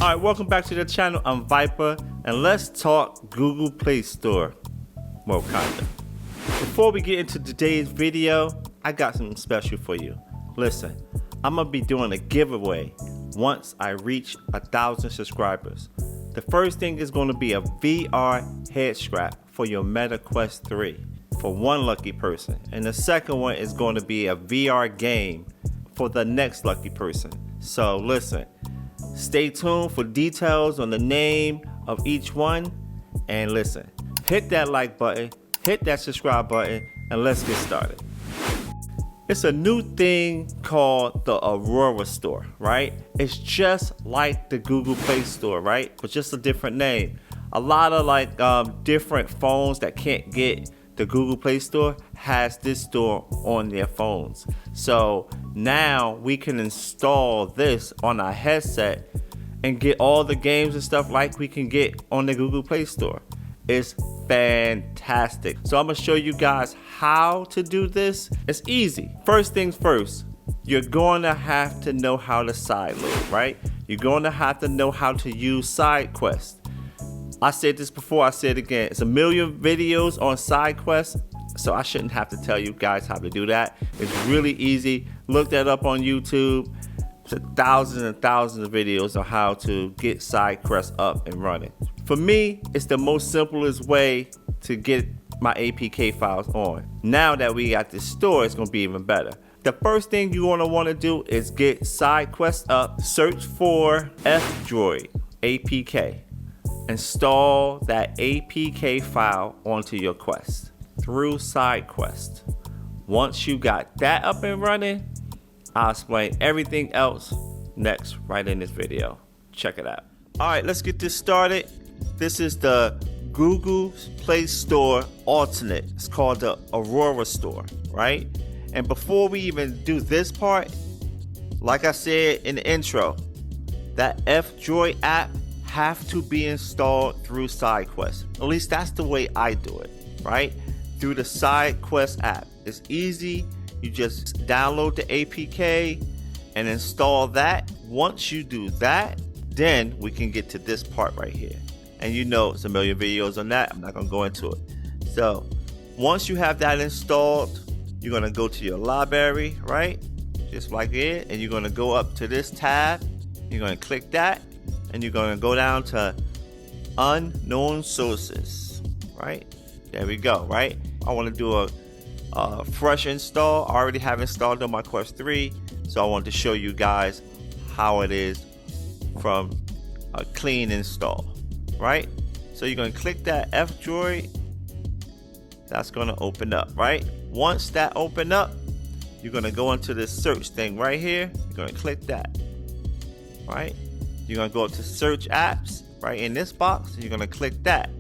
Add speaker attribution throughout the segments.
Speaker 1: Alright, welcome back to the channel. I'm Viper, and let's talk Google Play Store. Well, kinda. Before we get into today's video, I got something special for you. Listen, I'm gonna be doing a giveaway once I reach 1,000 subscribers. The first thing is going to be a VR head strap for your Meta Quest 3 for one lucky person. And the second one is going to be a VR game for the next lucky person. So listen, stay tuned for details on the name of each one. And listen, hit that like button, hit that subscribe button, and let's get started. It's a new thing called the Aurora store, right? It's just like the Google Play Store, right? But just a different name. A lot of different phones that can't get the Google Play Store has this store on their phones. So now we can install this on our headset and get all the games and stuff like we can get on the Google Play Store. It's fantastic. So I'm gonna show you guys how to do this. It's easy. First things first, you're going to have to know how to sideload, right? You're going to have to know how to use SideQuest. I said this before, I said it again. It's a million videos on SideQuest, so I shouldn't have to tell you guys how to do that. It's really easy. Look that up on YouTube. There's thousands and thousands of videos on how to get SideQuest up and running. For me, it's the most simplest way to get my APK files on. Now that we got this store, it's gonna be even better. The first thing you're gonna wanna do is get SideQuest up, search for F-Droid APK. Install that APK file onto your Quest through SideQuest. Once you got that up and running, I'll explain everything else next right in this video. Check it out. All right, let's get this started. This is the Google Play Store alternate. It's called the Aurora store, right? And before we even do this part, like I said in the intro, that F-Droid app have to be installed through SideQuest. At least that's the way I do it, right? Through the SideQuest app. It's easy. You just download the APK and install that. Once you do that, then we can get to this part right here. And you know, it's a million videos on that. I'm not gonna go into it. So once you have that installed, you're gonna go to your library, right? Just like it, and you're gonna go up to this tab. You're gonna click that, and you're gonna go down to unknown sources, right? There we go, right? I wanna do a fresh install. I already have installed on my Quest 3, so I want to show you guys how it is from a clean install, right? So you're gonna click that F-Droid. That's gonna open up, right? Once that open up, you're gonna go into this search thing right here. You're gonna click that, right? You're gonna go up to search apps right in this box. You're gonna click that,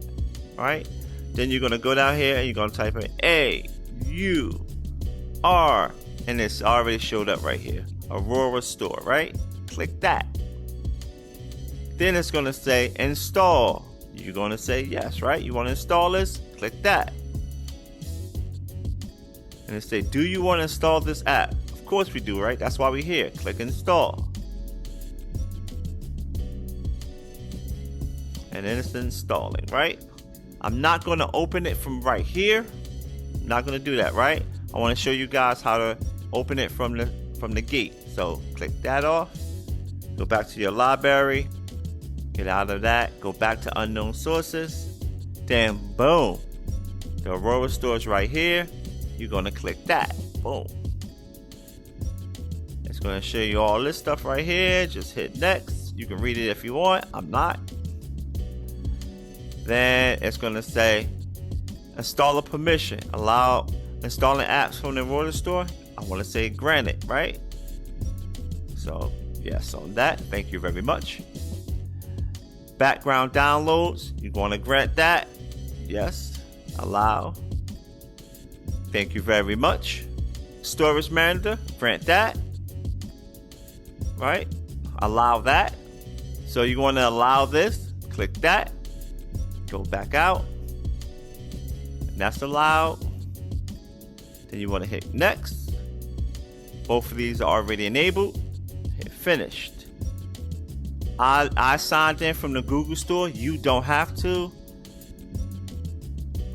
Speaker 1: right? Then you're gonna go down here and you're gonna type in AUR, and it's already showed up right here, Aurora store, right? Click that. Then it's gonna say install. You're gonna say yes, right? You want to install this? Click that. And it say, do you want to install this app? Of course we do, right? That's why we're here. Click install. And then it's installing, right? I'm not gonna open it from right here. I'm not gonna do that, right? I want to show you guys how to open it from the gate. So click that off. Go back to your library. Get out of that. Go back to unknown sources. Then boom, the Aurora store is right here. You're gonna click that. Boom. It's gonna show you all this stuff right here. Just hit next. You can read it if you want. I'm not. Then it's gonna say installer permission. Allow installing apps from the Aurora store. I want to say granted, right? So yes on that. Thank you very much. Background downloads. You're going to grant that. Yes. Allow. Thank you very much. Storage manager. Grant that. Right. Allow that. So you want to allow this. Click that. Go back out. And that's allowed. Then you want to hit next. Both of these are already enabled. Hit finished. I signed in from the Google Store. You don't have to.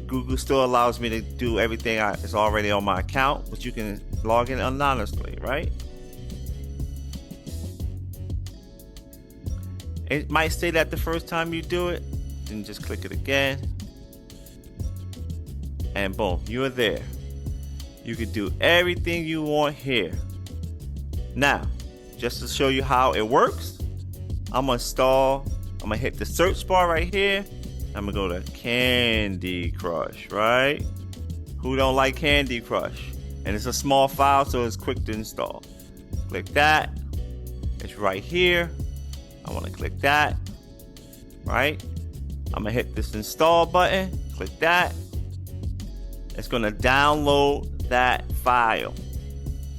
Speaker 1: Google Store allows me to do everything is already on my account, but you can log in anonymously, right? It might say that the first time you do it, then just click it again, and boom, you are there. You can do everything you want here. Now, just to show you how it works, I'm gonna hit the search bar right here. I'm gonna go to Candy Crush, right? Who don't like Candy Crush? And it's a small file, so it's quick to install. Click that. It's right here. I want to click that, right? I'm gonna hit this install button. Click that. It's gonna download that file.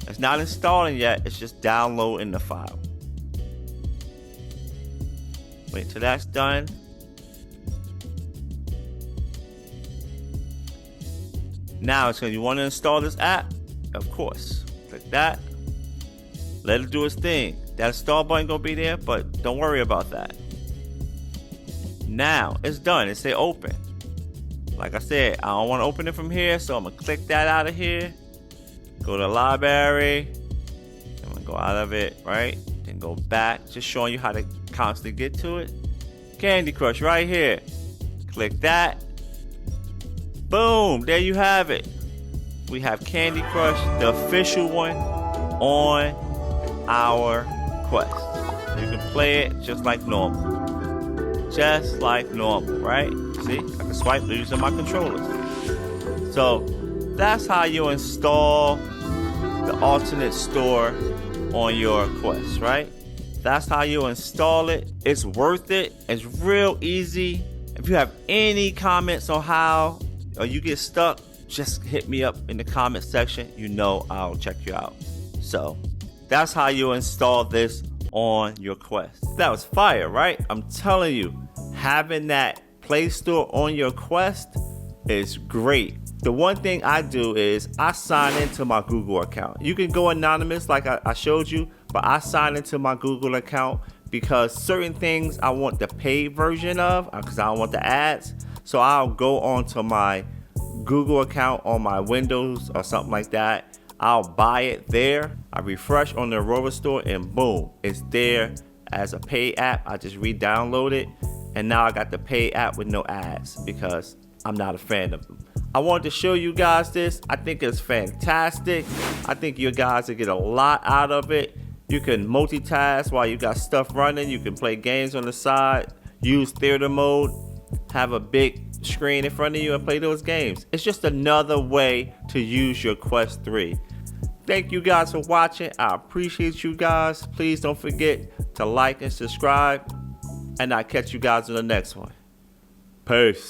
Speaker 1: It's not installing yet. It's just downloading the file. Wait till that's done. Now it's going to, you want to install this app? Of course. Click that. Let it do its thing. That install button going to be there, but don't worry about that. Now it's done. It say open. Like I said, I don't want to open it from here, so I'm going to click that out of here. Go to library. I'm going to go out of it, right? Then go back. Just showing you how to constantly get to it. Candy Crush right here. Click that. Boom, there you have it. We have Candy Crush, the official one, on our Quest. You can play it just like normal. Just like normal, right? See, I can swipe using my controllers. So that's how you install the alternate store on your Quest, right? That's how you install it. It's worth it. It's real easy. If you have any comments on how, or you get stuck, just hit me up in the comment section. You know I'll check you out. So that's how you install this on your Quest. That was fire, right? I'm telling you, having that Play Store on your Quest is great. The one thing I do is I sign into my Google account. You can go anonymous like I showed you, but I sign into my Google account because certain things I want the paid version of because I don't want the ads. So I'll go onto my Google account on my Windows or something like that. I'll buy it there. I refresh on the Aurora store and boom, it's there as a paid app. I just re-download it and now I got the paid app with no ads because I'm not a fan of them. I wanted to show you guys this. I think it's fantastic. I think you guys will get a lot out of it. You can multitask while you got stuff running. You can play games on the side, use theater mode, have a big screen in front of you and play those games. It's just another way to use your Quest 3. Thank you guys for watching. I appreciate you guys. Please don't forget to like and subscribe. And I'll catch you guys in the next one. Peace.